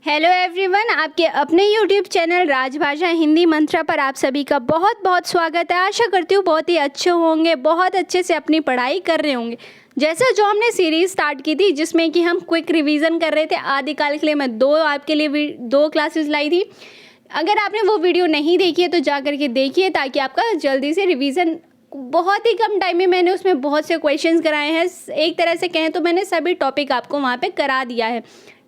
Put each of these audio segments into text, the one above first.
Hello everyone, आपके अपने YouTube channel राजभाषा हिंदी मंत्रा पर आप सभी का बहुत बहुत स्वागत है। आशा करती हूँ बहुत ही अच्छे होंगे, बहुत अच्छे से अपनी पढ़ाई कर रहे होंगे। जैसा जो हमने सीरीज़ स्टार्ट की थी जिसमें कि हम क्विक रिवीजन कर रहे थे, आदिकाल के लिए मैं आपके लिए दो क्लासेस लाई थी। अगर आपने वो वीडियो नहीं देखी है तो जा करके देखिए ताकि आपका जल्दी से रिवीजन, बहुत ही कम टाइम में मैंने उसमें बहुत से क्वेश्चंस कराए हैं। एक तरह से कहें तो मैंने सभी टॉपिक आपको वहाँ पे करा दिया है,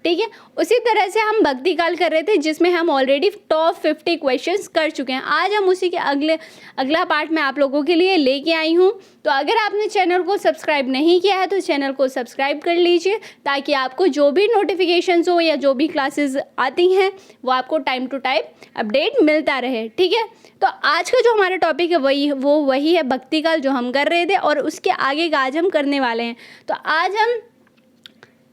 ठीक है। उसी तरह से हम भक्ति काल कर रहे थे जिसमें हम ऑलरेडी टॉप 50 क्वेश्चंस कर चुके हैं। आज हम उसी के अगला पार्ट में आप लोगों के लिए लेके आई हूँ। तो अगर आपने चैनल को सब्सक्राइब नहीं किया है तो चैनल को सब्सक्राइब कर लीजिए ताकि आपको जो भी नोटिफिकेशंस हो या जो भी क्लासेस आती हैं वो आपको टाइम टू टाइम अपडेट मिलता रहे, ठीक है। तो आज का जो हमारा टॉपिक है वही है भक्ति काल जो हम कर रहे थे और उसके आगे का आज हम करने वाले हैं। तो आज हम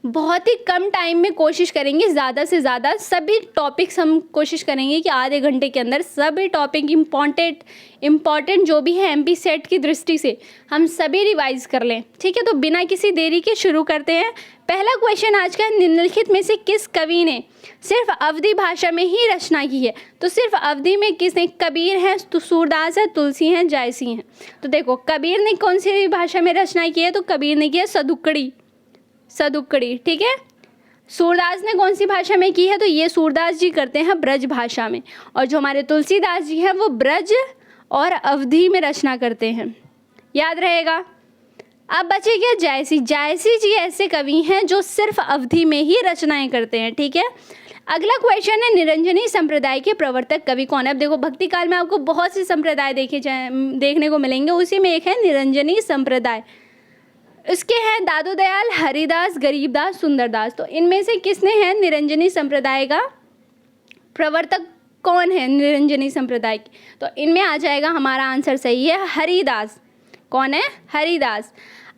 बहुत ही कम टाइम में कोशिश करेंगे, ज़्यादा से ज़्यादा सभी टॉपिक्स हम कोशिश करेंगे कि आधे घंटे के अंदर सभी टॉपिक इम्पॉर्टेंट जो भी है एमपी सेट की दृष्टि से हम सभी रिवाइज कर लें, ठीक है। तो बिना किसी देरी के शुरू करते हैं। पहला क्वेश्चन आज का, निम्नलिखित में से किस कवि ने सिर्फ अवधी भाषा में ही रचना की है? तो सिर्फ अवधी में किसने? कबीर है, सूरदास है, तुलसी है, जायसी हैं। तो देखो कबीर ने कौन सी भाषा में रचना की है? तो कबीर ने की है सदुक्कड़ी, ठीक है। सूरदास ने कौन सी भाषा में की है? तो ये सूरदास जी करते हैं ब्रज भाषा में, और जो हमारे तुलसीदास जी हैं वो ब्रज और अवधी में रचना करते हैं, याद रहेगा। अब बचे क्या? जायसी जी ऐसे कवि हैं जो सिर्फ अवधी में ही रचनाएं करते हैं, ठीक है। अगला क्वेश्चन है, निरंजनी संप्रदाय के प्रवर्तक कवि कौन है? अब देखो भक्ति काल में आपको बहुत से संप्रदाय देखने को मिलेंगे, उसी में एक है निरंजनी संप्रदाय। उसके हैं दादू दयाल, हरिदास, गरीबदास, सुंदरदास। तो इनमें से किसने है निरंजनी संप्रदाय का प्रवर्तक कौन है निरंजनी संप्रदाय की? तो इनमें आ जाएगा हमारा आंसर सही है हरिदास। कौन है? हरिदास।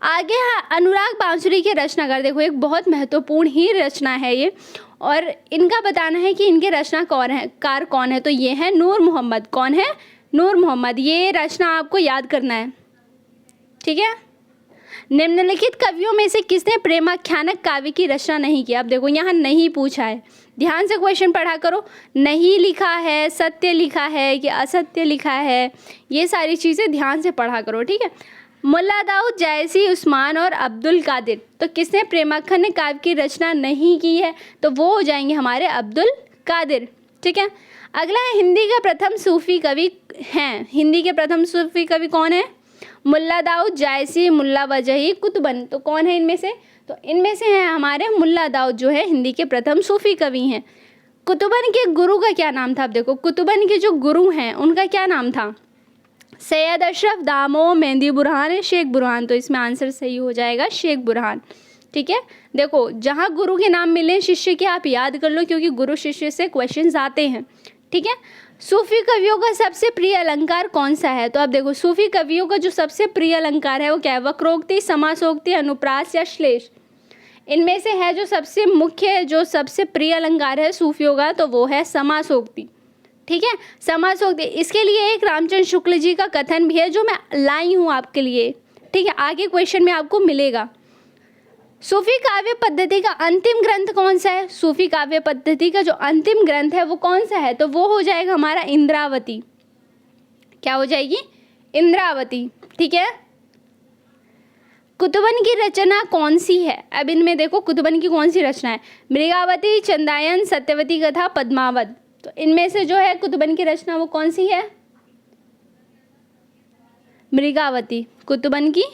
आगे है अनुराग बांसुरी के रचनाकार। देखो एक बहुत महत्वपूर्ण ही रचना है ये, और इनका बताना है कि इनके रचनाकार कौन है। तो ये है नूर मोहम्मद। कौन है? नूर मोहम्मद। ये रचना आपको याद करना है, ठीक है। निम्नलिखित कवियों में से किसने प्रेमाख्यानक काव्य की रचना नहीं की? अब देखो यहाँ नहीं पूछा है, ध्यान से क्वेश्चन पढ़ा करो। नहीं लिखा है, सत्य लिखा है कि असत्य लिखा है, ये सारी चीज़ें ध्यान से पढ़ा करो, ठीक है। मुल्ला दाऊद, जायसी, उस्मान और अब्दुल कादिर। तो किसने प्रेमाख्यानक काव्य की रचना नहीं की है? तो वो हो जाएंगे हमारे अब्दुल कादिर, ठीक है। अगला है, हिंदी का प्रथम सूफी कवि हैं। हिंदी के प्रथम सूफी कवि कौन है? मुल्ला दाऊद, जायसी, मुल्ला वजही, कुतुबन। तो कौन है इनमें से? तो इनमें से हैं हमारे मुल्ला दाऊद जो है हिंदी के प्रथम सूफी कवि हैं। कुतुबन के गुरु का क्या नाम था? अब देखो कुतुबन के जो गुरु हैं उनका क्या नाम था? सैयद अशरफ, दामो, मेहंदी बुरहान, शेख बुरहान। तो इसमें आंसर सही हो जाएगा शेख बुरहान, ठीक है। देखो जहाँ गुरु के नाम मिले शिष्य के आप याद कर लो क्योंकि गुरु शिष्य से क्वेश्चंस आते हैं, ठीक है। सूफी कवियों का सबसे प्रिय अलंकार कौन सा है? तो अब देखो सूफी कवियों का जो सबसे प्रिय अलंकार है वो क्या है? वक्रोक्ति, समासोक्ति, अनुप्रास या श्लेष। इनमें से है जो सबसे मुख्य, जो सबसे प्रिय अलंकार है सूफियों का, तो वो है समासोक्ति, ठीक है। समासोक्ति, इसके लिए एक रामचंद्र शुक्ल जी का कथन भी है जो मैं लाई हूँ आपके लिए, ठीक है। आगे क्वेश्चन में आपको मिलेगा। सूफी काव्य पद्धति का अंतिम ग्रंथ कौन सा है? सूफी काव्य पद्धति का जो अंतिम ग्रंथ है वो कौन सा है? तो वो हो जाएगा हमारा इंद्रावती। क्या हो जाएगी? इंद्रावती, ठीक है। कुतुबन की रचना कौन सी है? अब इनमें देखो कुतुबन की कौन सी रचना है? मृगावती, चंदायन, सत्यवती कथा, पद्मावत। तो इनमें से जो है कुतुबन की रचना वो कौन सी है? मृगावती। कुतुबन की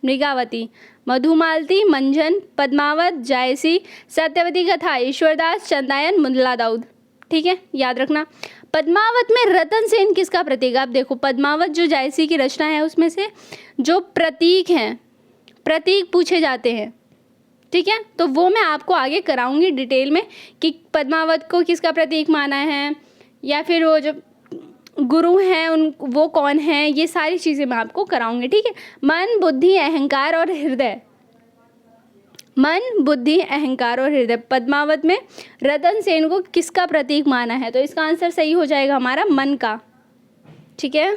मृगावती, मधुमालती, मंजन, पद्मावत, जायसी, सत्यवती कथा, ईश्वरदास, चंदायन, मुल्ला दाऊद, ठीक है, याद रखना। पद्मावत में रतन सेन किसका प्रतीक? आप देखो पद्मावत जो जायसी की रचना है उसमें से जो प्रतीक हैं, प्रतीक पूछे जाते हैं, ठीक है। तो वो मैं आपको आगे कराऊंगी डिटेल में कि पद्मावत को किसका प्रतीक माना है, या फिर वो जो गुरु हैं वो कौन है, ये सारी चीज़ें मैं आपको कराऊंगी, ठीक है। मन, बुद्धि, अहंकार और हृदय। मन, बुद्धि, अहंकार और हृदय। पद्मावत में रतन सेन को किसका प्रतीक माना है? तो इसका आंसर सही हो जाएगा हमारा मन का, ठीक है।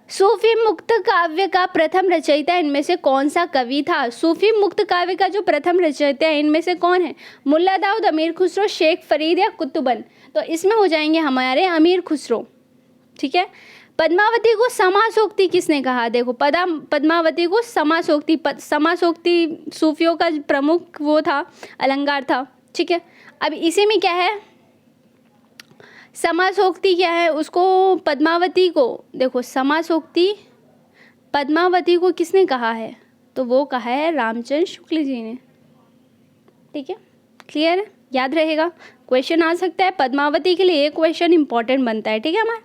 सूफी मुक्त काव्य का प्रथम रचयिता इनमें से कौन सा कवि था? सूफी मुक्त काव्य का जो प्रथम रचयिता है इनमें से कौन है? मुल्ला दाऊद, अमीर खुसरो, शेख फरीद या कुतुबन? तो इसमें हो जाएंगे हमारे अमीर खुसरो। ठीक है। पद्मावती को समासोक्ति किसने कहा? देखो पद्मावती को समासोक्ति, समासोक्ति सूफियों का प्रमुख वो था, अलंकार था। ठीक है। अब इसी में क्या है, समासोक्ति क्या है, उसको पद्मावती को, देखो समासोक्ति पद्मावती को किसने कहा है? तो वो कहा है रामचंद्र शुक्ल जी ने। ठीक है, क्लियर है, याद रहेगा, क्वेश्चन आ सकता है पद्मावती के लिए, ये क्वेश्चन इंपॉर्टेंट बनता है। ठीक है। हमारा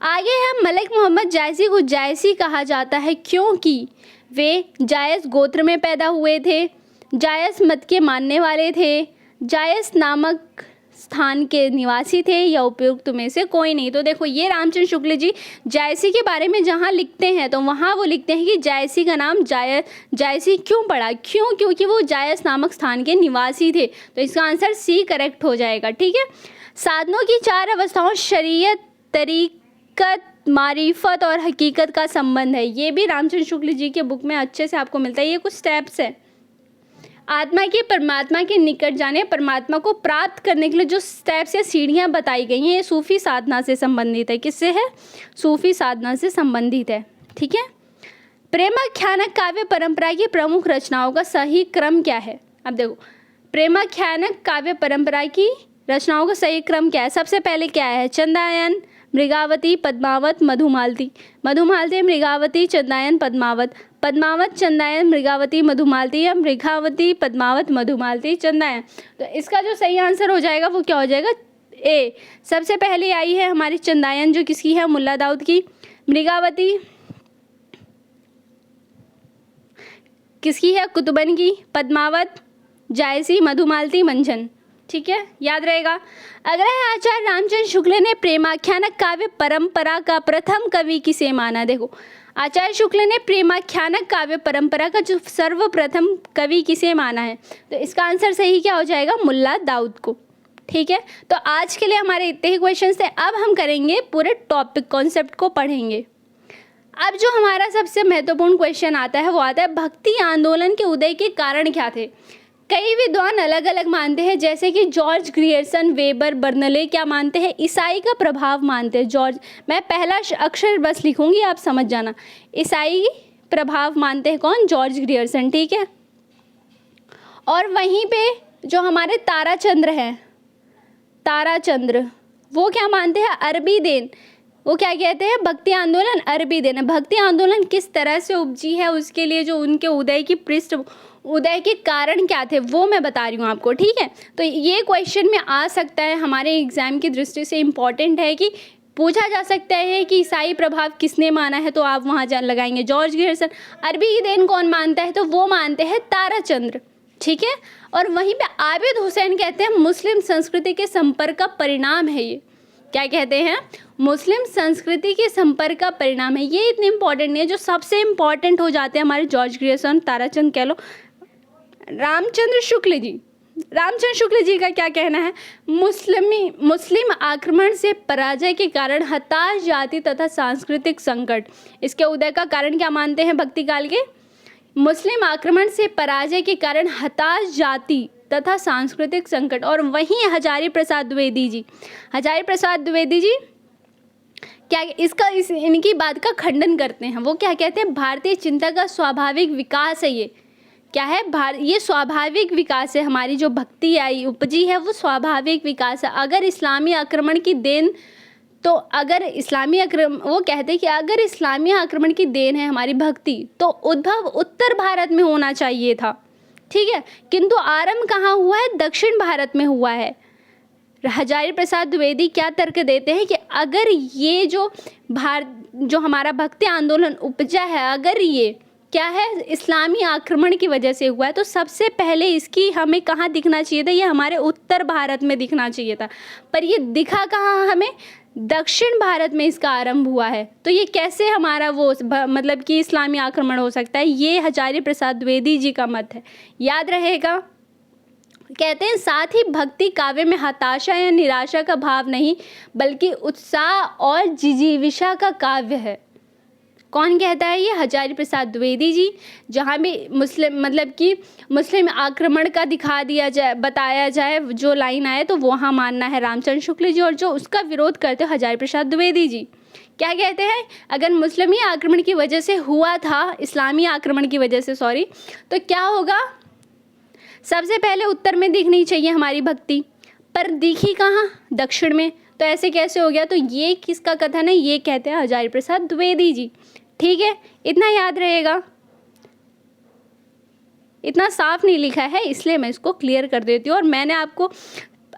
आगे है, मलिक मोहम्मद जायसी को जायसी कहा जाता है क्योंकि वे जायस गोत्र में पैदा हुए थे, जायस मत के मानने वाले थे, जायस नामक स्थान के निवासी थे, या उपयुक्त में से कोई नहीं। तो देखो ये शुक्ल जी जायसी के बारे में जहाँ लिखते हैं तो वहाँ वो लिखते हैं कि जायसी का नाम जायसी क्यों पड़ा? क्योंकि वो जायस नामक स्थान के निवासी थे। तो इसका आंसर सी करेक्ट हो जाएगा। ठीक है। साधनों की 4 अवस्थाओं शरीयत, तरीकत, मारिफत और हकीकत का संबंध है। ये भी रामचंद्र शुक्ल जी के बुक में अच्छे से आपको मिलता है। ये कुछ स्टेप्स है। आत्मा के परमात्मा के निकट जाने, परमात्मा को प्राप्त करने के लिए जो स्टेप्स या सीढ़ियाँ बताई गई हैं, ये सूफी साधना से संबंधित है। किससे है? सूफी साधना से संबंधित है। ठीक है। प्रेमाख्यानक काव्य परंपरा की प्रमुख रचनाओं का सही क्रम क्या है? अब देखो प्रेमाख्यानक काव्य परंपरा की रचनाओं का सही क्रम क्या है? सबसे पहले क्या है? चंदायन, मृगावती, पद्मावत, मधुमालती। मधुमालती, मृगावती, चंदायन, पद्मावत, पद्मावत, चंदायन, मृगावती, मधुमालती, या मृगावती, पद्मावत, मधुमालती, चंदायन। तो इसका जो सही आंसर हो जाएगा वो क्या हो जाएगा? ए। सबसे पहले आई है हमारी चंदायन, जो किसकी है? मुल्ला दाऊद की। मृगावती किसकी है? कुतुबन की। पद्मावत जायसी, मधुमालती मंझन। ठीक है, याद रहेगा। अगला है, आचार्य रामचंद्र शुक्ल ने प्रेमाख्यानक काव्य परंपरा का प्रथम कवि किसे माना? देखो आचार्य शुक्ल ने प्रेमाख्यानक काव्य परंपरा का जो सर्वप्रथम कवि किसे माना है? तो इसका आंसर सही क्या हो जाएगा? मुल्ला दाऊद को। ठीक है। तो आज के लिए हमारे इतने ही क्वेश्चंस थे। अब हम करेंगे पूरे टॉपिक कॉन्सेप्ट को पढ़ेंगे। अब जो हमारा सबसे महत्वपूर्ण क्वेश्चन आता है वो आता है भक्ति आंदोलन के उदय के कारण क्या थे? कई विद्वान अलग अलग मानते हैं, जैसे कि जॉर्ज ग्रियर्सन, वेबर, बर्नले क्या मानते हैं? ईसाई का प्रभाव मानते हैं। जॉर्ज, मैं पहला अक्षर बस लिखूंगी, आप समझ जाना। ईसाई प्रभाव मानते हैं कौन? George Grierson. ठीक है। और वहीं पे जो हमारे ताराचंद्र हैं, ताराचंद्र, वो क्या मानते हैं? अरबी देन। वो क्या कहते हैं? भक्ति आंदोलन अरबी देन है। भक्ति आंदोलन किस तरह से उपजी है, उसके लिए जो उनके उदय की उदय के कारण क्या थे वो मैं बता रही हूँ आपको। ठीक है। तो ये क्वेश्चन में आ सकता है, हमारे एग्जाम की दृष्टि से इम्पॉर्टेंट है कि पूछा जा सकता है कि ईसाई प्रभाव किसने माना है, तो आप वहाँ लगाएंगे जॉर्ज ग्रियर्सन। अरबी देन कौन मानता है? तो वो मानते हैं ताराचंद्र। ठीक है। और वहीं पे आबिद हुसैन कहते हैं मुस्लिम संस्कृति के संपर्क का परिणाम है। ये क्या कहते हैं? मुस्लिम संस्कृति के संपर्क का परिणाम है। ये इतने इंपॉर्टेंट नहीं है, जो सबसे इंपॉर्टेंट हो जाते हैं हमारे जॉर्ज ग्रियर्सन, ताराचंद्र कह लो, रामचंद्र शुक्ल जी। रामचंद्र शुक्ल जी का क्या कहना है? मुस्लिम आक्रमण से पराजय के कारण हताश जाति तथा सांस्कृतिक संकट, इसके उदय का कारण क्या मानते हैं भक्ति काल के? मुस्लिम आक्रमण से पराजय के कारण हताश जाति तथा सांस्कृतिक संकट। और वहीं हजारी प्रसाद द्विवेदी जी, हजारी प्रसाद द्विवेदी जी क्या इनकी बात का खंडन करते हैं। वो क्या कहते हैं? भारतीय चिंता का स्वाभाविक विकास है। ये क्या है? ये स्वाभाविक विकास है। हमारी जो भक्ति आई उपजी है वो स्वाभाविक विकास है। अगर इस्लामी आक्रमण की देन, तो अगर इस्लामी आक्रमण, वो कहते हैं कि अगर इस्लामी आक्रमण की देन है हमारी भक्ति, तो उद्भव उत्तर भारत में होना चाहिए था। ठीक है। किंतु आरंभ कहाँ हुआ है? दक्षिण भारत में हुआ है। हजारी प्रसाद द्विवेदी क्या तर्क देते हैं कि अगर ये जो हमारा भक्ति आंदोलन उपजा है, अगर ये क्या है इस्लामी आक्रमण की वजह से हुआ है, तो सबसे पहले इसकी हमें कहाँ दिखना चाहिए था? ये हमारे उत्तर भारत में दिखना चाहिए था। पर ये दिखा कहाँ हमें? दक्षिण भारत में इसका आरंभ हुआ है। तो ये कैसे हमारा मतलब कि इस्लामी आक्रमण हो सकता है? ये हजारी प्रसाद द्विवेदी जी का मत है, याद रहेगा। कहते हैं साथ ही भक्ति काव्य में हताशा या निराशा का भाव नहीं, बल्कि उत्साह और जिजीविषा का काव्य है। कौन कहता है ये? हजारी प्रसाद द्विवेदी जी। जहाँ भी मुस्लिम आक्रमण का दिखा दिया जाए, बताया जाए, जो लाइन आए तो वहाँ मानना है रामचंद्र शुक्ल जी, और जो उसका विरोध करते हैं हजारी प्रसाद द्विवेदी जी। क्या कहते हैं? अगर मुस्लिमी आक्रमण की वजह से हुआ था, इस्लामी आक्रमण की वजह से सॉरी, तो क्या होगा? सबसे पहले उत्तर में दिखनी चाहिए हमारी भक्ति, पर दिखी कहाँ? दक्षिण में। तो ऐसे कैसे हो गया? तो ये किसका कथन है? ये कहते हैं हजारी प्रसाद द्विवेदी जी। ठीक है, इतना याद रहेगा। इतना साफ नहीं लिखा है इसलिए मैं इसको क्लियर कर देती हूँ, और मैंने आपको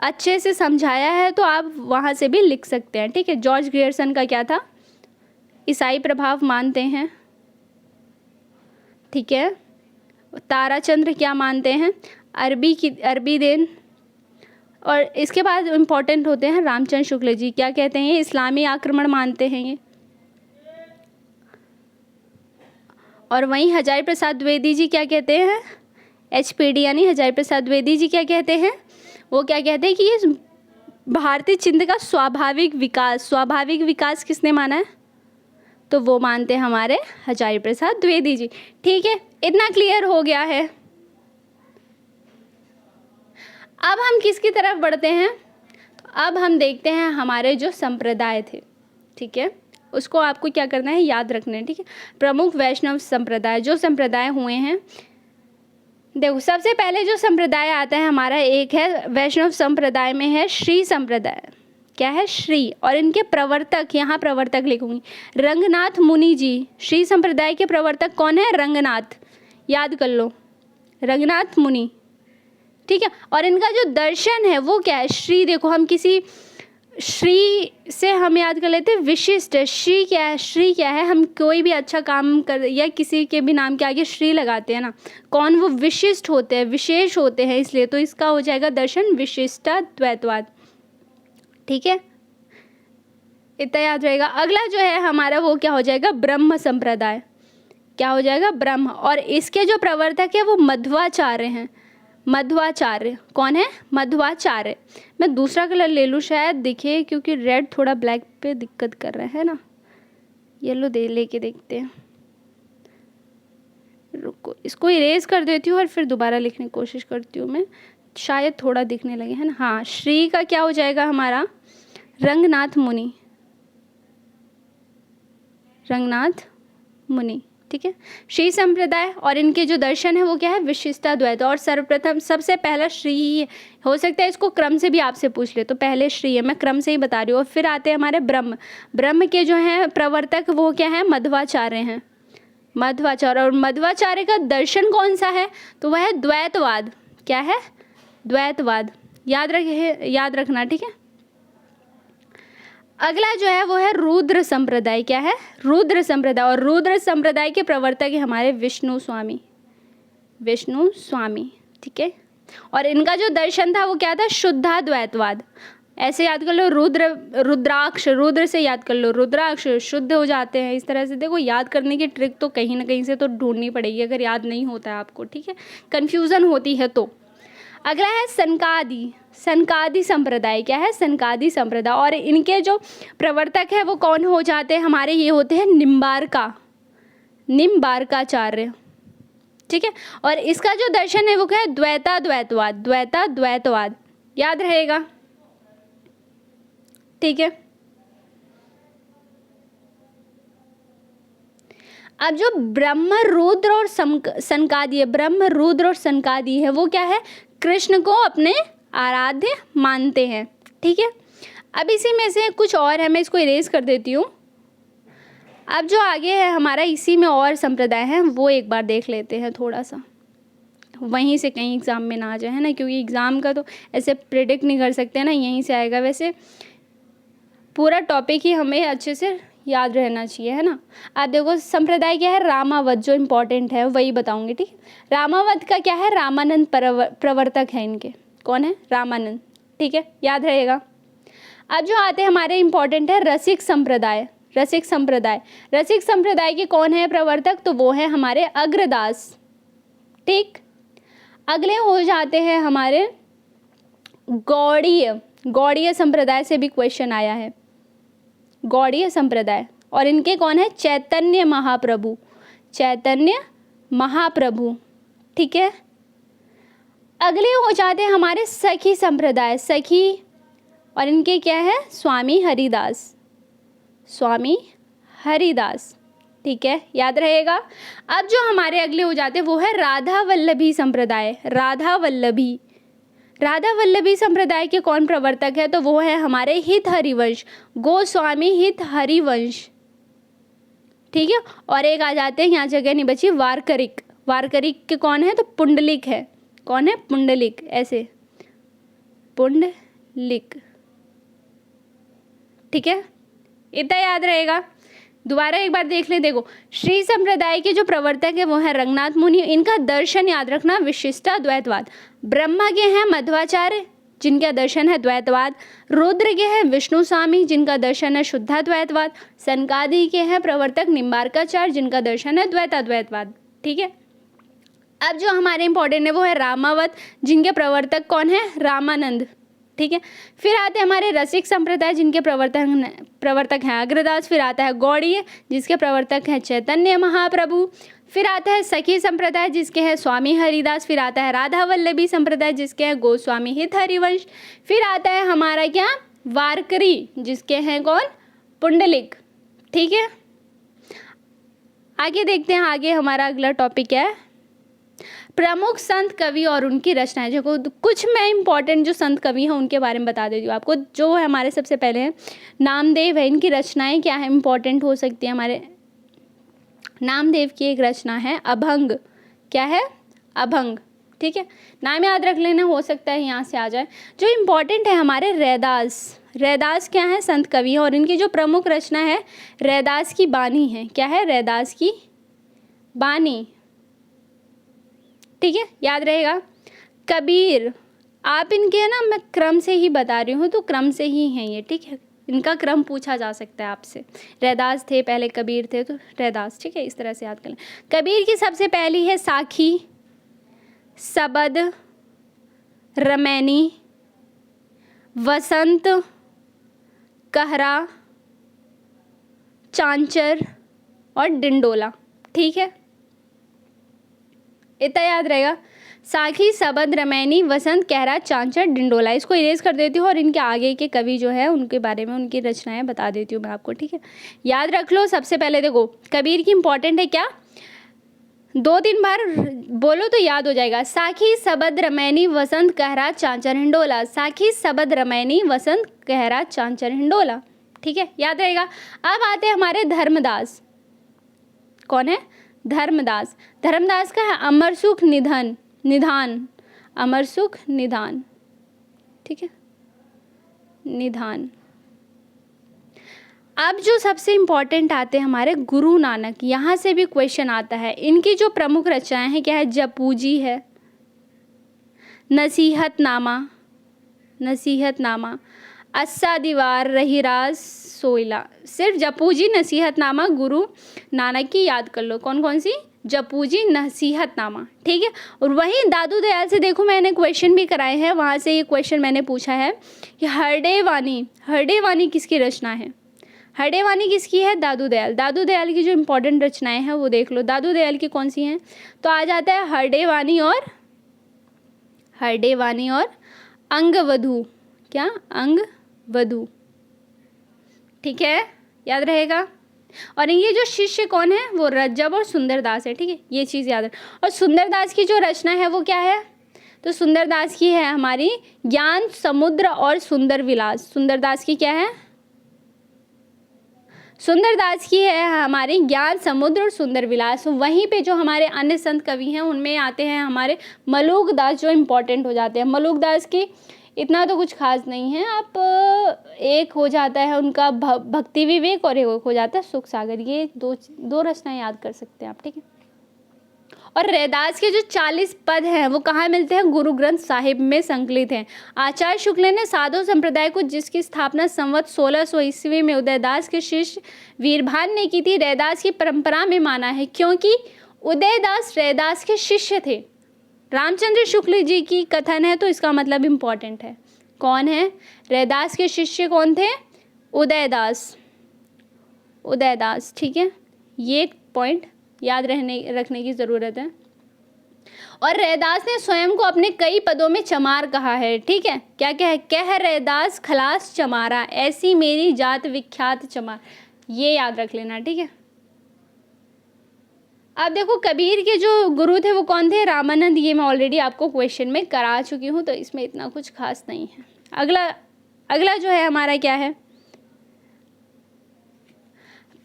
अच्छे से समझाया है तो आप वहाँ से भी लिख सकते हैं। ठीक है, जॉर्ज ग्रियर्सन का क्या था? ईसाई प्रभाव मानते हैं। ठीक है, ताराचंद्र क्या मानते हैं? अरबी देन। और इसके बाद इम्पोर्टेंट होते हैं रामचंद्र शुक्ल जी। क्या कहते हैं? ये इस्लामी आक्रमण मानते हैं ये। और वहीं हजारी प्रसाद द्विवेदी जी क्या कहते हैं? HPD यानी हजारी प्रसाद द्विवेदी जी क्या कहते हैं? वो क्या कहते हैं कि ये भारतीय चिन्ह का स्वाभाविक विकास किसने माना है? तो वो मानते हैं हमारे हजारी प्रसाद द्विवेदी जी। ठीक है, इतना क्लियर हो गया है। अब हम किसकी तरफ बढ़ते हैं? तो अब हम देखते हैं हमारे जो संप्रदाय थे। ठीक है, उसको आपको क्या करना है? याद रखना है। ठीक है, प्रमुख वैष्णव संप्रदाय, जो संप्रदाय हुए हैं, देखो सबसे पहले जो संप्रदाय आता है हमारा, एक है वैष्णव संप्रदाय में है श्री संप्रदाय। क्या है? श्री। और इनके प्रवर्तक, यहाँ प्रवर्तक लिखूंगी, रंगनाथ मुनि जी। श्री संप्रदाय के प्रवर्तक कौन है? रंगनाथ। याद कर लो, रंगनाथ मुनि। ठीक है, और इनका जो दर्शन है वो क्या है? श्री। देखो हम किसी श्री से हम याद कर लेते हैं विशिष्ट। श्री क्या है? श्री क्या है? हम कोई भी अच्छा काम कर या किसी के भी नाम के आगे श्री लगाते हैं ना, कौन? वो विशिष्ट होते हैं, विशेष होते हैं, इसलिए तो इसका हो जाएगा दर्शन विशिष्टाद्वैतवाद। ठीक है, इतना याद रहेगा। अगला जो है हमारा वो क्या हो जाएगा? ब्रह्म संप्रदाय। क्या हो जाएगा? ब्रह्म। और इसके जो प्रवर्तक है वो मध्वाचार्य हैं। मध्वाचार्य कौन है? मध्वाचार्य। मैं दूसरा कलर ले लूँ शायद दिखे, क्योंकि रेड थोड़ा ब्लैक पे दिक्कत कर रहा है ना। येलो लेके देखते हैं। रुको, इसको इरेज कर देती हूँ और फिर दोबारा लिखने की कोशिश करती हूँ मैं, शायद थोड़ा दिखने लगे, है ना। हाँ, श्री का क्या हो जाएगा हमारा? रंगनाथ मुनि। रंगनाथ मुनि। ठीक है, श्री संप्रदाय। और इनके जो दर्शन है वो क्या है? विशिष्टाद्वैत। और सर्वप्रथम सबसे पहला श्री ही है। हो सकता है इसको क्रम से भी आपसे पूछ ले, तो पहले श्री है, मैं क्रम से ही बता रही हूँ। और फिर आते हैं हमारे ब्रह्म। ब्रह्म के जो हैं प्रवर्तक वो क्या है? मध्वाचार्य हैं। मध्वाचार्य। और मध्वाचार्य का दर्शन कौन सा है? तो वह है द्वैतवाद। क्या है? द्वैतवाद। याद रखना। ठीक है, अगला जो है वो है रुद्र संप्रदाय। क्या है? रुद्र संप्रदाय। और रुद्र संप्रदाय के प्रवर्तक है हमारे विष्णु स्वामी। विष्णु स्वामी। ठीक है, और इनका जो दर्शन था वो क्या था? शुद्धाद्वैतवाद। ऐसे याद कर लो, रुद्राक्ष, रुद्र से याद कर लो, रुद्राक्ष शुद्ध हो जाते हैं। इस तरह से देखो, याद करने की ट्रिक तो कहीं ना कहीं से तो ढूंढनी पड़ेगी अगर याद नहीं होता है आपको। ठीक है, कन्फ्यूज़न होती है तो। अगला है सनकादि। सनकादि संप्रदाय। क्या है? सनकादि संप्रदाय। और इनके जो प्रवर्तक है वो कौन हो जाते हैं हमारे? ये होते हैं निम्बार्काचार्य। ठीक है, और इसका जो दर्शन है वो क्या है? द्वैताद्वैतवाद। द्वैताद्वैतवाद। याद रहेगा। ठीक है, अब जो ब्रह्म रुद्र और सनकादि है, ब्रह्म रुद्र और सनकादि है, वो क्या है? कृष्ण को अपने आराध्य मानते हैं। ठीक है, अब इसी में से कुछ और है, मैं इसको इरेज कर देती हूँ। अब जो आगे है हमारा, इसी में और संप्रदाय है, वो एक बार देख लेते हैं थोड़ा सा, वहीं से कहीं एग्ज़ाम में ना आ जाए, है ना, क्योंकि एग्ज़ाम का तो ऐसे प्रिडिक्ट नहीं कर सकते ना, यहीं से आएगा। वैसे पूरा टॉपिक ही हमें अच्छे से याद रहना चाहिए, है ना। आप देखो संप्रदाय क्या है? रामावत, जो इम्पोर्टेंट है वही बताऊंगी। ठीक है, रामावत का क्या है? रामानंद प्रवर्तक है इनके। कौन है? रामानंद। ठीक है, याद रहेगा। अब जो आते हैं हमारे इम्पोर्टेंट है रसिक संप्रदाय। रसिक संप्रदाय, रसिक संप्रदाय के कौन है प्रवर्तक? तो वो है हमारे अग्रदास। ठीक, अगले हो जाते हैं हमारे गौड़ीय। गौड़ीय संप्रदाय से भी क्वेश्चन आया है, गौड़ीय संप्रदाय। और इनके कौन है? चैतन्य महाप्रभु, चैतन्य महाप्रभु। ठीक है, अगले हो जाते हैं हमारे सखी संप्रदाय, सखी, और इनके क्या है? स्वामी हरिदास, स्वामी हरिदास। ठीक है, याद रहेगा। अब जो हमारे अगले हो जाते हैं वो है राधा वल्लभी संप्रदाय, राधा वल्लभी। राधा वल्लभी संप्रदाय के कौन प्रवर्तक है? तो वो है हमारे हित हरिवंश, गोस्वामी हित हरिवंश। ठीक है, और एक आ जाते हैं, यहाँ जगह नहीं बची, वारकरिक। वारकरिक के कौन है? तो पुंडलिक है। कौन है? पुंडलिक, ऐसे पुंडलिक। ठीक है, इतना याद रहेगा। दोबारा एक बार देख ले। देखो, श्री संप्रदाय के जो प्रवर्तक है वो है रंगनाथ मुनि। इनका दर्शन याद रखना, विशिष्टा द्वैतवाद। ब्रह्मा के हैं मध्वाचार्य, जिनका दर्शन है द्वैतवाद। रुद्र के हैं विष्णु स्वामी, जिनका दर्शन है शुद्धाद्वैतवाद। सनकादि के हैं प्रवर्तक निम्बार्काचार्य, जिनका दर्शन है द्वैताद्वैतवाद। ठीक है, अब जो हमारे इंपॉर्टेंट है वो है रामावत, जिनके प्रवर्तक कौन है? रामानंद। ठीक है, फिर आते हैं हमारे रसिक संप्रदाय, जिनके प्रवर्तक हैं अग्रदास। फिर आता है गौड़ीय, जिसके प्रवर्तक हैं चैतन्य महाप्रभु। फिर आता है सखी संप्रदाय, जिसके हैं स्वामी हरिदास। फिर आता है राधा वल्लभी संप्रदाय, जिसके हैं गोस्वामी हित हरिवंश। फिर आता है हमारा क्या? वारकरी, जिसके हैं कौन? पुंडलिक। ठीक है, आगे देखते हैं। आगे हमारा अगला टॉपिक है प्रमुख संत कवि और उनकी रचनाएं। जो कुछ मैं इंपॉर्टेंट जो संत कवि हैं उनके बारे में बता देती हूँ आपको। जो है हमारे सबसे पहले हैं नामदेव है। इनकी रचनाएं क्या है? इंपॉर्टेंट हो सकती है। हमारे नामदेव की एक रचना है अभंग। क्या है? अभंग। ठीक है, नाम याद रख लेना, हो सकता है यहाँ से आ जाए। जो इम्पॉर्टेंट है हमारे रैदास। रैदास क्या है? संत कवि है, और इनकी जो प्रमुख रचना है रैदास की बानी है। क्या है? रैदास की बानी। ठीक है, याद रहेगा। कबीर, आप इनके ना मैं क्रम से ही बता रही हूँ, तो क्रम से ही हैं ये। ठीक है, इनका क्रम पूछा जा सकता है आपसे। रैदास थे पहले, कबीर थे, तो रैदास। ठीक है, इस तरह से याद कर लें। कबीर की सबसे पहली है साखी, सबद, रमैनी, वसंत, कहरा, चांचर और डिंडोला। ठीक है, इतना याद रहेगा। साखी, सबद, रमैनी, वसंत, कहरा, चांचर, डिंडोला। इसको इरेज कर देती हूँ और इनके आगे के कवि जो है उनके बारे में, उनकी रचनाएं बता देती हूँ मैं आपको। ठीक है, याद रख लो। सबसे पहले देखो, कबीर की इंपॉर्टेंट है क्या? 2-3 बार बोलो तो याद हो जाएगा। साखी, सबद, रमैनी, वसंत, कहरा, चांचर, हिंडोला। साखी, सबद, रमैनी, वसंत, कहरा, चांचर, हिंडोला। ठीक है, याद रहेगा। अब आते हैं हमारे धर्मदास। कौन है? धर्मदास। धर्मदास का है अमर सुख निधान, अमर सुख निधान। ठीक है, निधान। अब जो सबसे इम्पॉर्टेंट आते हैं हमारे गुरु नानक। यहाँ से भी क्वेश्चन आता है। इनकी जो प्रमुख रचनाएं हैं क्या है? जपूजी है, नसीहतनामा, नसीहतनामा, अस्सा दीवार, रहीराज, सोइला। सिर्फ जपूजी, नसीहतनामा, गुरु नानक की याद कर लो। कौन कौन सी? जपूजी, नसीहतनामा। ठीक है, और वहीं दादू दयाल से देखो मैंने क्वेश्चन भी कराए हैं, वहाँ से ये क्वेश्चन मैंने पूछा है कि हरडे वाणी, हरडे वाणी किसकी रचना है? हरडे वाणी किसकी है? दादू दयाल। दादू दयाल की जो इम्पोर्टेंट रचनाएं हैं वो देख लो। दादू दयाल की कौन सी हैं? तो आ जाता है हरडे वाणी और हरडे वाणी और अंगवधू। क्या? अंगवधू। ठीक है, याद रहेगा। और ये जो शिष्य कौन है? वो रज्जब और सुंदरदास है। ठीक है, ये चीज़ याद रख। और सुंदरदास की जो रचना है वो क्या है? तो सुंदरदास की है हमारी ज्ञान समुद्र और सुंदर विलास। सुंदरदास की क्या है? सुंदरदास की है हमारी ज्ञान समुद्र और सुंदर विलास। वहीं पे जो हमारे अन्य संत कवि हैं उनमें आते हैं हमारे मलुकदास, जो इम्पोर्टेंट हो जाते हैं। मलुकदास की इतना तो कुछ खास नहीं है। आप एक हो जाता है उनका भक्ति विवेक और एक हो जाता है सुख सागर। ये दो रचनाएं याद कर सकते हैं आप। ठीक है, और रैदास के जो 40 पद हैं वो कहाँ मिलते हैं? गुरु ग्रंथ साहिब में संकलित हैं। आचार्य शुक्ल ने साधु संप्रदाय को, जिसकी स्थापना संवत 1600 ईस्वी में उदयदास के शिष्य वीरभान ने की थी, रैदास की परंपरा में माना है, क्योंकि उदयदास रैदास के शिष्य थे। रामचंद्र शुक्ल जी की कथन है, तो इसका मतलब इम्पॉर्टेंट है। कौन है? रैदास के शिष्य कौन थे? उदयदास। उदयदास, ठीक है, ये एक पॉइंट याद रखने की ज़रूरत है। और रैदास ने स्वयं को अपने कई पदों में चमार कहा है, ठीक है, क्या क्या है, कह रैदास खलास चमारा, ऐसी मेरी जात विख्यात चमार, ये याद रख लेना, ठीक है। अब देखो कबीर के जो गुरु थे वो कौन थे, रामानंद, ये मैं ऑलरेडी आपको क्वेश्चन में करा चुकी हूँ, तो इसमें इतना कुछ खास नहीं है। अगला जो है हमारा क्या है,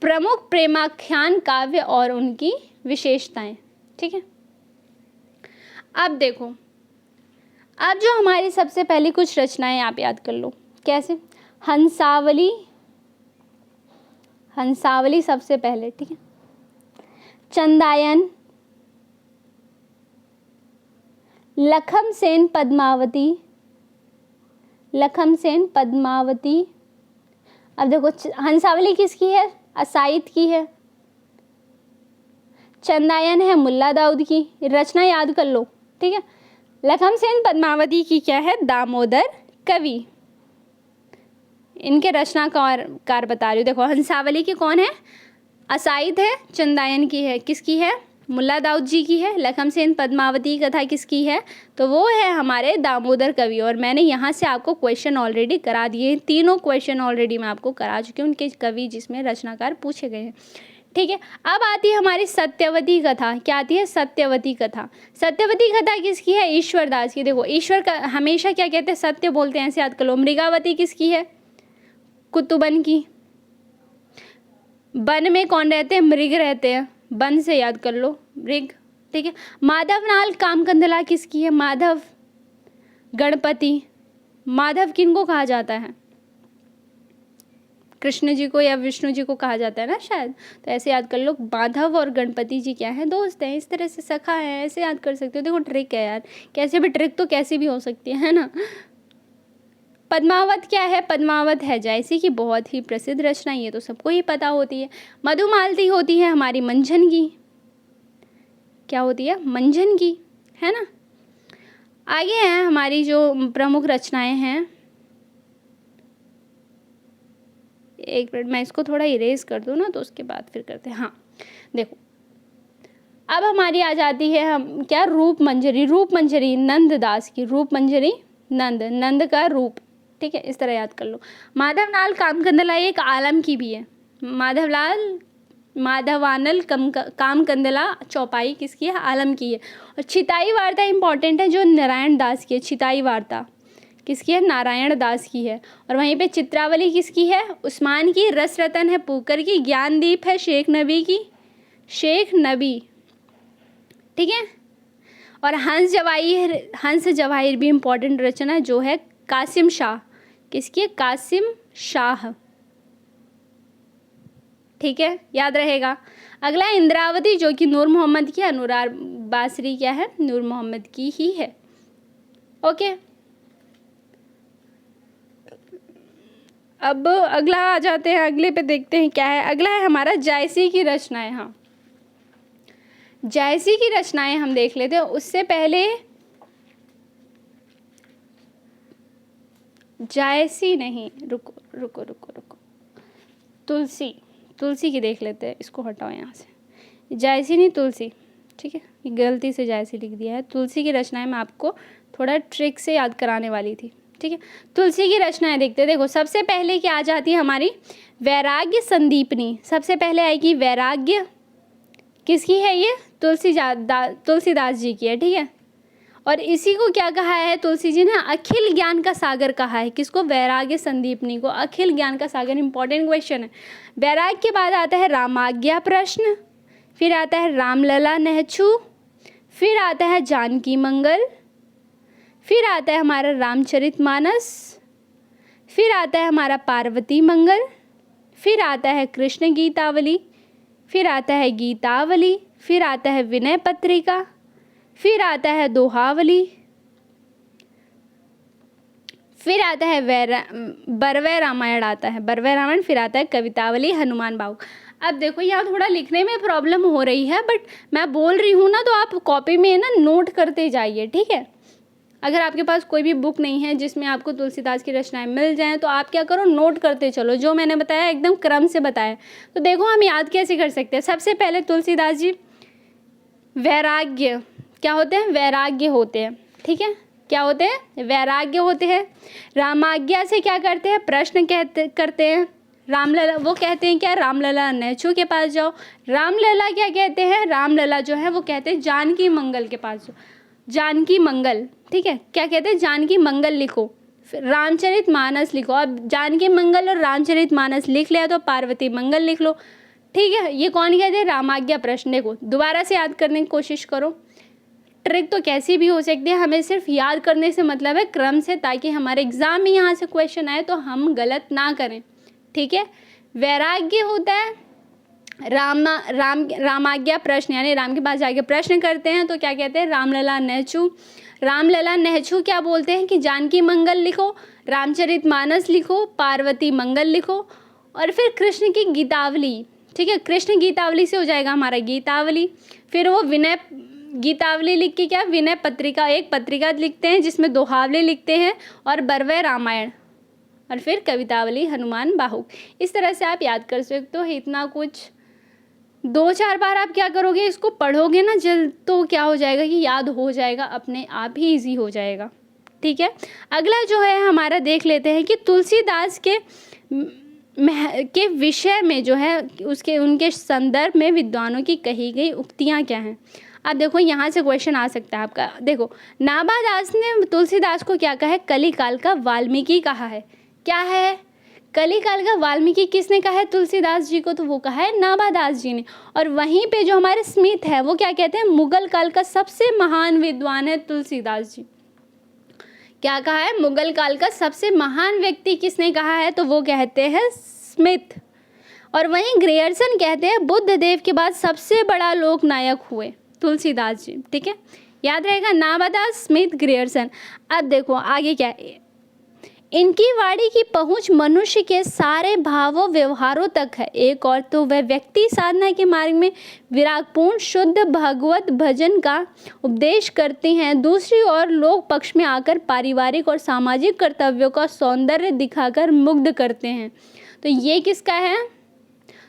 प्रमुख प्रेमाख्यान काव्य और उनकी विशेषताएं, ठीक है। अब देखो, अब जो हमारी सबसे पहली कुछ रचनाएं आप याद कर लो, कैसे, हंसावली, हंसावली सबसे पहले, ठीक है, चंदायन, लखम सेन पद्मावती, लखम सेन पद्मावती। अब देखो हंसावली किसकी है, असाइद की है, चंदायन है मुल्ला दाऊद की, रचना याद कर लो, ठीक है। लखम सेन पद्मावती की क्या है, दामोदर कवि, इनके रचनाकार बता रही हूँ। देखो हंसावली की कौन है, असाइद है, चंदायन की है, किसकी है, मुल्ला दाऊद जी की है। लखम सेन पद्मावती कथा किसकी है, तो वो है हमारे दामोदर कवि। और मैंने यहाँ से आपको क्वेश्चन ऑलरेडी करा दिए, तीनों क्वेश्चन ऑलरेडी मैं आपको करा चुकी हूँ, उनके कवि जिसमें रचनाकार पूछे गए हैं, ठीक है। अब आती है हमारी सत्यवती कथा, क्या आती है, सत्यवती कथा। सत्यवती कथा किसकी है, ईश्वर दास की। देखो ईश्वर का हमेशा क्या कहते हैं, सत्य बोलते हैं, ऐसे याद कर लो। मृगावती किसकी है, कुतुबन की। वन में कौन रहते हैं, मृग रहते हैं, वन से याद कर लो, मृग, ठीक है। माधवनाल कामकंदला किसकी है, माधव गणपति। माधव किनको कहा जाता है, कृष्ण जी को या विष्णु जी को कहा जाता है ना शायद, तो ऐसे याद कर लो। माधव और गणपति जी क्या है, दोस्त हैं, इस तरह से सखा है, ऐसे याद कर सकते हो। देखो ट्रिक है यार, कैसे भी ट्रिक तो कैसी भी हो सकती है ना। पद्मावत क्या है, पद्मावत है जायसी की बहुत ही प्रसिद्ध रचना, ये तो सबको ही पता होती है। मधुमालती होती है हमारी मंझन की, क्या होती है, मंझन की, है ना। आगे हैं हमारी जो प्रमुख रचनाएं हैं, एक मिनट मैं इसको थोड़ा इरेज कर दूँ ना, तो उसके बाद फिर करते हैं। हाँ देखो अब हमारी आ जाती है हम क्या, रूप मंजरी। रूप मंजरी नंददास की, रूप मंजरी नंद, नंद का रूप, ठीक है, इस तरह याद कर लो। माधवलाल कामकंदला एक आलम की भी है, माधवानल कामकंदला चौपाई किसकी है, आलम की है। और छिताई वार्ता इंपॉर्टेंट है, जो नारायण दास की है। छिताई वार्ता किसकी है, नारायण दास की है। और वहीं पे चित्रावली किसकी है, उस्मान की। रस रतन है पुकर की। ज्ञानदीप है शेख नबी की, शेख नबी, ठीक है। और हंस जवाहिर भी इंपॉर्टेंट रचना है, जो है कासिम शाह, किसकी है, कासिम शाह, ठीक है, याद रहेगा। अगला इंद्रावती, जो कि नूर मोहम्मद की है। अनुराग बासरी क्या है, नूर मोहम्मद की ही है, ओके। अब अगला आ जाते हैं, अगले पे देखते हैं क्या है। अगला है हमारा जायसी की रचनाएं। हाँ जायसी की रचनाएं हम देख लेते हैं। उससे पहले जायसी नहीं, रुको रुको रुको रुको, तुलसी की देख लेते हैं। इसको हटाओ यहाँ से, जायसी नहीं तुलसी, ठीक है, ये गलती से जायसी लिख दिया है। तुलसी की रचनाएं मैं आपको थोड़ा ट्रिक से याद कराने वाली थी, ठीक है। तुलसी की रचनाएं देखते हैं। देखो सबसे पहले क्या आ जाती है हमारी, वैराग्य संदीपनी। सबसे पहले आएगी वैराग्य, किसकी है ये, तुलसीदास जी की है, ठीक है। और इसी को क्या कहा है तुलसी जी ने, अखिल ज्ञान का सागर कहा है। किसको, वैराग्य संदीपनी को अखिल ज्ञान का सागर। इंपॉर्टेंट क्वेश्चन है। वैराग्य के बाद आता है रामाज्ञा प्रश्न, फिर आता है रामलला नहछू, फिर आता है जानकी मंगल, फिर आता है हमारा रामचरितमानस, फिर आता है हमारा पार्वती मंगल, फिर आता है कृष्ण गीतावली, फिर आता है गीतावली, फिर आता है विनय पत्रिका, फिर आता है दोहावली, फिर आता है बरवै रामायण आता है, बरवै रामायण, फिर आता है कवितावली, हनुमान बाहु। अब देखो यहाँ थोड़ा लिखने में प्रॉब्लम हो रही है, बट मैं बोल रही हूँ ना, तो आप कॉपी में ना नोट करते जाइए, ठीक है। अगर आपके पास कोई भी बुक नहीं है जिसमें आपको तुलसीदास की रचनाएं मिल जाएं तो आप क्या करो, नोट करते चलो। जो मैंने बताया एकदम क्रम से बताया। तो देखो हम याद कैसे कर सकते हैं। सबसे पहले तुलसीदास जी वैराग्य, क्या होते हैं, वैराग्य होते हैं, ठीक है, क्या होते हैं, वैराग्य होते हैं। रामाज्ञा से क्या करते हैं, प्रश्न करते हैं। रामलला, वो कहते हैं क्या, रामलला नेचू के पास जाओ। रामलला क्या कहते हैं, रामलला जो है वो कहते हैं जानकी मंगल के पास जाओ, जानकी मंगल, ठीक है, क्या कहते हैं, जानकी मंगल लिखो, फिर रामचरित मानस लिखो। अब जानकी मंगल और रामचरित मानस लिख लिया तो पार्वती मंगल लिख लो, ठीक है। ये कौन कहते हैं, रामाज्ञा प्रश्न। देखो दोबारा से याद करने की कोशिश करो। ट्रिक तो कैसी भी हो सकती है, हमें सिर्फ याद करने से मतलब है, क्रम से, ताकि हमारे एग्जाम में यहाँ से क्वेश्चन आए तो हम गलत ना करें, ठीक है। वैराग्य होता है रामाज्ञा प्रश्न, यानी राम के पास जाके प्रश्न करते हैं तो क्या कहते हैं, रामलला नेचू। रामलला नेचू क्या बोलते हैं कि जानकी मंगल लिखो, रामचरित मानस लिखो, पार्वती मंगल लिखो, और फिर कृष्ण की गीतावली, ठीक है, कृष्ण गीतावली से हो जाएगा हमारा गीतावली। फिर वो विनय गीतावली लिख के क्या, विनय पत्रिका, एक पत्रिका लिखते हैं जिसमें दोहावले लिखते हैं, और बरवय रामायण, और फिर कवितावली हनुमान बाहुक। इस तरह से आप याद कर सकते हो। इतना कुछ 2-4 बार आप क्या करोगे, इसको पढ़ोगे ना जल्द, तो क्या हो जाएगा कि याद हो जाएगा, अपने आप ही इजी हो जाएगा, ठीक है। अगला जो है हमारा देख लेते हैं कि तुलसीदास के विषय में जो है उसके उनके संदर्भ में विद्वानों की कही गई उक्तियाँ क्या हैं। अब देखो यहाँ से क्वेश्चन आ सकता है आपका। देखो नाभादास ने तुलसीदास को क्या कहा है, कलिकाल का वाल्मीकि कहा है। क्या है, कलिकाल का वाल्मीकि किसने कहा है तुलसीदास जी को, तो वो कहा है नाभादास जी ने। और वहीं पे जो हमारे स्मिथ है वो क्या कहते हैं, मुगल काल का सबसे महान विद्वान है तुलसीदास जी। क्या कहा है, मुगल काल का सबसे महान व्यक्ति किसने कहा है, तो वो कहते हैं स्मिथ। और वहीं ग्रेयर्सन कहते हैं बुद्ध देव के बाद सबसे बड़ा लोक नायक हुए तुलसीदास जी, ठीक है, याद रहेगा, नाभादास, स्मिथ, ग्रेयर्सन। अब देखो आगे क्या है, इनकी वाणी की पहुंच मनुष्य के सारे भावों व्यवहारों तक है। एक और तो वह व्यक्ति साधना के मार्ग में विरागपूर्ण शुद्ध भगवत भजन का उपदेश करते हैं, दूसरी ओर लोक पक्ष में आकर पारिवारिक और सामाजिक कर्तव्यों का सौंदर्य दिखाकर मुग्ध करते हैं। तो ये किसका है,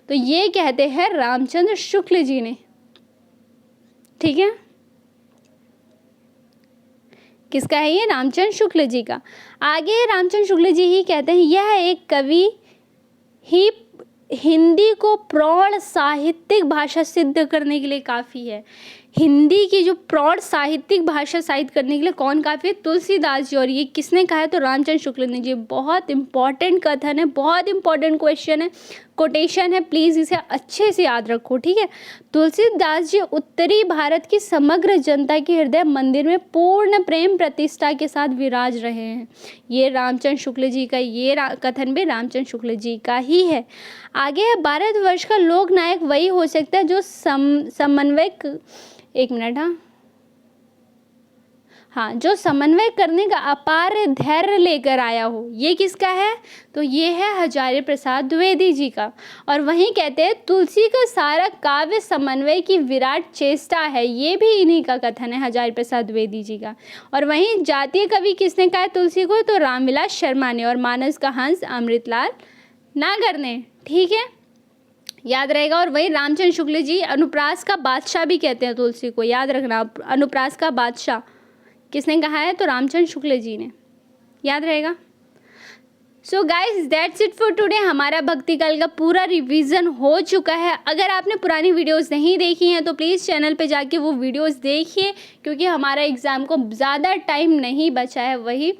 तो ये कहते हैं रामचंद्र शुक्ल जी ने, ठीक है, किसका है ये, रामचंद्र शुक्ल जी का। आगे रामचंद्र शुक्ल जी ही कहते हैं यह एक कवि ही हिंदी को प्रौढ़ साहित्यिक भाषा सिद्ध करने के लिए काफ़ी है। हिंदी की जो प्रौढ़ साहित्यिक भाषा साहित्य करने के लिए कौन काफ़ी है, तुलसीदास जी। और ये किसने कहा है, तो रामचंद्र शुक्ल ने जी। बहुत इंपॉर्टेंट कथन है, बहुत इंपॉर्टेंट क्वेश्चन है, कोटेशन है, प्लीज़ इसे अच्छे से याद रखो, ठीक है। तुलसीदास जी उत्तरी भारत की समग्र जनता के हृदय मंदिर में पूर्ण प्रेम प्रतिष्ठा के साथ विराज रहे हैं। ये रामचंद्र शुक्ल जी का, ये कथन भी रामचंद्र शुक्ल जी का ही है। आगे है भारतवर्ष का लोक नायक वही हो सकता है जो समन्वय, एक मिनट, हाँ, जो समन्वय करने का अपार धैर्य लेकर आया हो। ये किसका है, तो ये है हजारी प्रसाद द्विवेदी जी का। और वहीं कहते हैं तुलसी का सारा काव्य समन्वय की विराट चेष्टा है। ये भी इन्हीं का कथन है, हजारी प्रसाद द्विवेदी जी का। और वहीं जातीय कवि किसने कहा है तुलसी को, तो रामविलास शर्मा ने। और मानस का हंस अमृतलाल नागर ने, ठीक है, याद रहेगा। और वही रामचंद्र शुक्ल जी अनुप्रास का बादशाह भी कहते हैं तुलसी को, याद रखना। अनुप्रास का बादशाह किसने कहा है, तो रामचंद्र शुक्ल जी ने, याद रहेगा। So guys that's it for today. हमारा भक्ति काल का पूरा रिवीजन हो चुका है। अगर आपने पुरानी वीडियोस नहीं देखी हैं तो प्लीज़ चैनल पे जाके वो वीडियोस देखिए, क्योंकि हमारा एग्ज़ाम को ज़्यादा टाइम नहीं बचा है, वही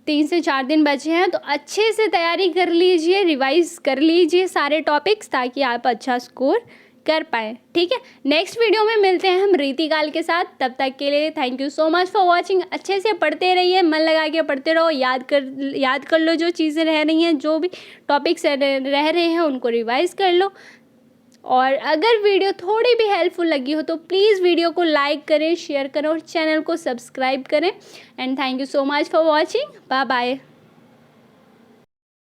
3 से 4 दिन बचे हैं। तो अच्छे से तैयारी कर लीजिए, रिवाइज कर लीजिए सारे टॉपिक्स, ताकि आप अच्छा स्कोर कर पाएँ, ठीक है। नेक्स्ट वीडियो में मिलते हैं हम रीतिकाल के साथ। तब तक के लिए thank you so much for watching. अच्छे से पढ़ते रहिए, मन लगा के पढ़ते रहो, याद कर लो जो चीज़ें रह रही हैं, जो भी टॉपिक्स रह रहे हैं उनको रिवाइज कर लो। और अगर वीडियो थोड़ी भी हेल्पफुल लगी हो तो प्लीज़ वीडियो को लाइक करें, शेयर करें और चैनल को सब्सक्राइब करें। And thank you so much for watching. Bye bye.